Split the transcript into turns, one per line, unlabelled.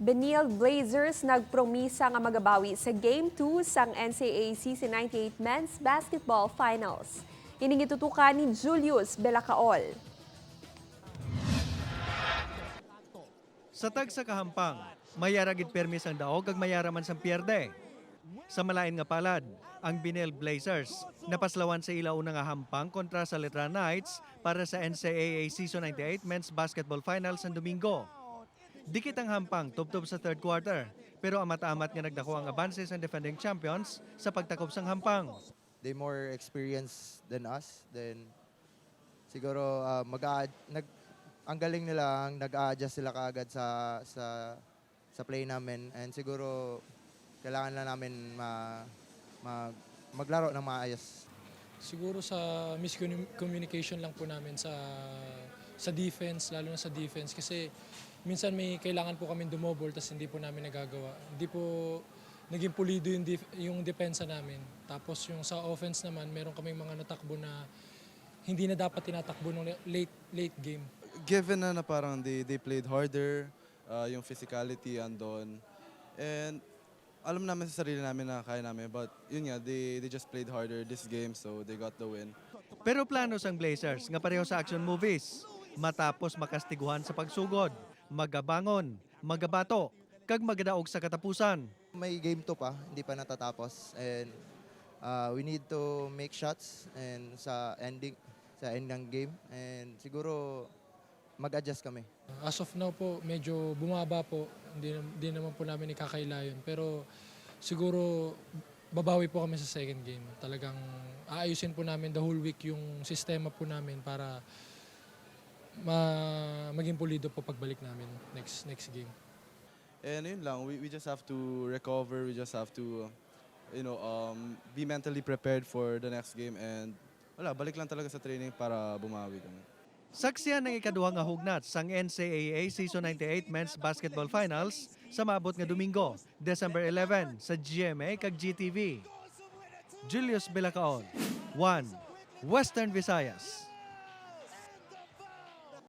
Benil Blazers nagpromisa nga magabawi sa Game 2 sang NCAA Season 98 Men's Basketball Finals. Ining itutukan ni Julius Belacaol.
Sa tag sa kahampang, mayaragid permis ang daog kag mayaraman sang pierde. Sa malain nga palad, ang Benil Blazers napaslawan sa ilaw nga hampang kontra sa Letra Knights para sa NCAA Season 98 Men's Basketball Finals sa Domingo. Dikit ang hampang tubtob sa third quarter, pero amat-amat nga nagdako ang advances ng defending champions sa pagtakop sang hampang.
They more experienced than us. Then siguro ang galing nila, nag-a-adjust sila kaagad sa play namin, and siguro kailangan lang namin maglaro ng maayos.
Siguro sa miscommunication lang po namin sa defense, lalo na sa defense, kasi minsan may kailangan po kami dumobol tapos hindi po namin nagagawa. Hindi po naging pulido yung depensa namin. Tapos yung sa offense naman, meron kaming mga natakbo na hindi na dapat tinatakbo ng late game.
Given na parang they played harder, yung physicality andon, and alam namin sa sarili namin na kaya namin, but yun nga, they just played harder this game, so they got the win.
Pero plano sang Blazers nga pareho sa action movies, matapos makastiguhan sa pagsugod, magabangon, magabato, kag magadaog sa katapusan.
May game 2 pa, hindi pa natatapos, and we need to make shots and sa end ng game, and siguro mag-adjust kami.
As of now po, medyo bumaba po. Hindi naman po namin ikakaila yun. Pero siguro babawi po kami sa second game. Talagang aayusin po namin the whole week yung sistema po namin para maging pulido po pagbalik namin next game.
And yun lang, we just have to recover, we just have to be mentally prepared for the next game, and balik lang talaga sa training para bumawi kami.
Saksiyan ng ikaduhang nga hugnat sang NCAA Season 98 Men's Basketball Finals sa maabot nga Domingo, December 11 sa GMA kag GTV. Julius Belacaol, 1, Western Visayas.